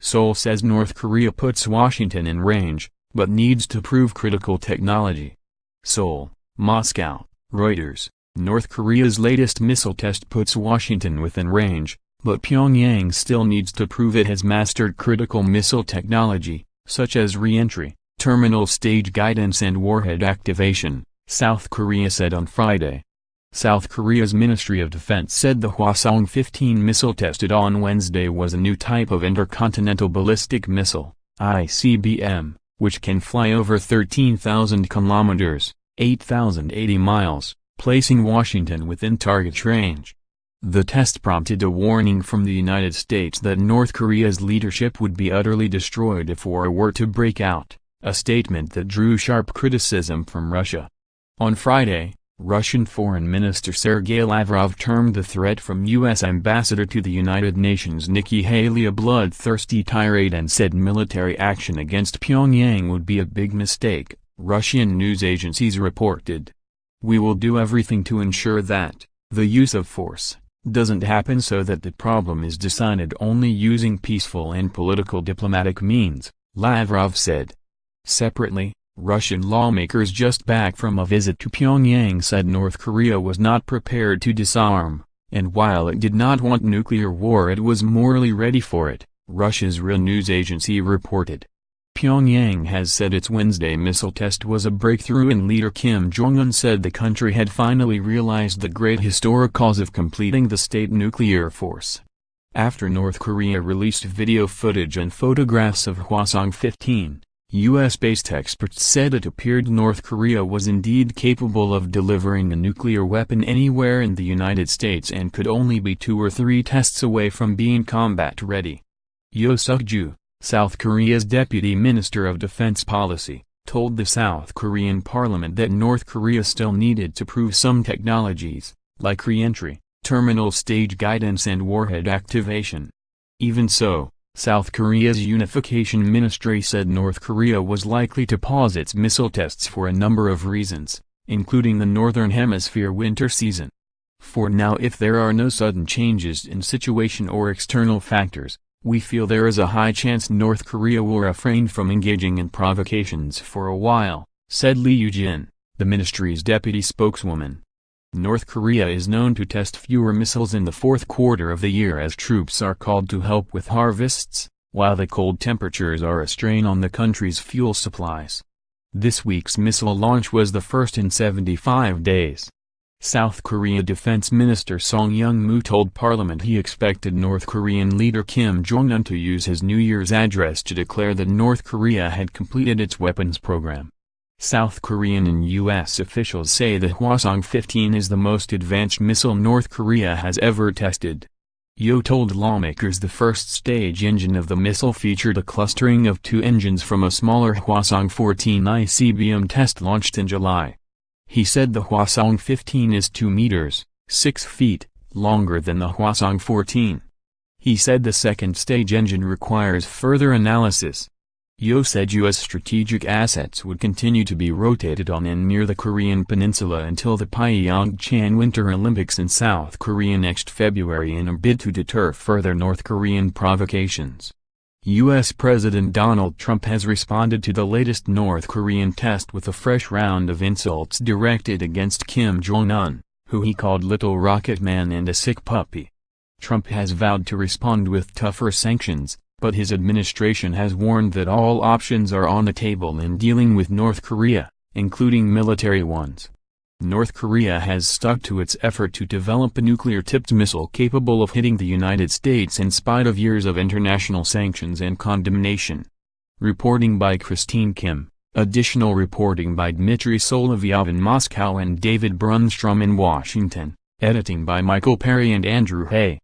Seoul says North Korea puts Washington in range, but needs to prove critical technology. Seoul, Moscow, Reuters. North Korea's latest missile test puts Washington within range, but Pyongyang still needs to prove it has mastered critical missile technology, such as re-entry, terminal stage guidance and warhead activation, South Korea said on Friday. South Korea's Ministry of Defense said the Hwasong-15 missile tested on Wednesday was a new type of intercontinental ballistic missile, ICBM, which can fly over 13,000 kilometers, 8,080 miles, placing Washington within target range. The test prompted a warning from the United States that North Korea's leadership would be utterly destroyed if war were to break out, a statement that drew sharp criticism from Russia. On Friday, Russian Foreign Minister Sergei Lavrov termed the threat from U.S. Ambassador to the United Nations Nikki Haley a bloodthirsty tirade and said military action against Pyongyang would be a big mistake, Russian news agencies reported. "We will do everything to ensure that the use of force doesn't happen so that the problem is decided only using peaceful and political diplomatic means," Lavrov said. Separately, Russian lawmakers just back from a visit to Pyongyang said North Korea was not prepared to disarm, and while it did not want nuclear war it was morally ready for it, Russia's RIA news agency reported. Pyongyang has said its Wednesday missile test was a breakthrough and leader Kim Jong-un said the country had finally realized the great historic cause of completing the state nuclear force. After North Korea released video footage and photographs of Hwasong-15, U.S.-based experts said it appeared North Korea was indeed capable of delivering a nuclear weapon anywhere in the United States and could only be 2 or 3 tests away from being combat-ready. Yo Suk-ju, South Korea's Deputy Minister of Defense Policy, told the South Korean parliament that North Korea still needed to prove some technologies, like re-entry, terminal stage guidance and warhead activation. Even so, South Korea's Unification Ministry said North Korea was likely to pause its missile tests for a number of reasons, including the Northern Hemisphere winter season. For now, if there are no sudden changes in situation or external factors, we feel there is a high chance North Korea will refrain from engaging in provocations for a while, said Lee Yoo-jin, the ministry's deputy spokeswoman. North Korea is known to test fewer missiles in the fourth quarter of the year as troops are called to help with harvests, while the cold temperatures are a strain on the country's fuel supplies. This week's missile launch was the first in 75 days. South Korea Defense Minister Song Young-moo told Parliament he expected North Korean leader Kim Jong-un to use his New Year's address to declare that North Korea had completed its weapons program. South Korean and U.S. officials say the Hwasong-15 is the most advanced missile North Korea has ever tested. Yo told lawmakers the first stage engine of the missile featured a clustering of 2 engines from a smaller Hwasong-14 ICBM test launched in July. He said the Hwasong-15 is 2 meters, 6 feet, longer than the Hwasong-14. He said the second stage engine requires further analysis. Yo said U.S. strategic assets would continue to be rotated on and near the Korean peninsula until the Pyeongchang Winter Olympics in South Korea next February in a bid to deter further North Korean provocations. U.S. President Donald Trump has responded to the latest North Korean test with a fresh round of insults directed against Kim Jong-un, who he called Little Rocket Man and a sick puppy. Trump has vowed to respond with tougher sanctions, but his administration has warned that all options are on the table in dealing with North Korea, including military ones. North Korea has stuck to its effort to develop a nuclear-tipped missile capable of hitting the United States in spite of years of international sanctions and condemnation. Reporting by Christine Kim, additional reporting by Dmitry Solovyov in Moscow and David Brunstrom in Washington, editing by Michael Perry and Andrew Hay.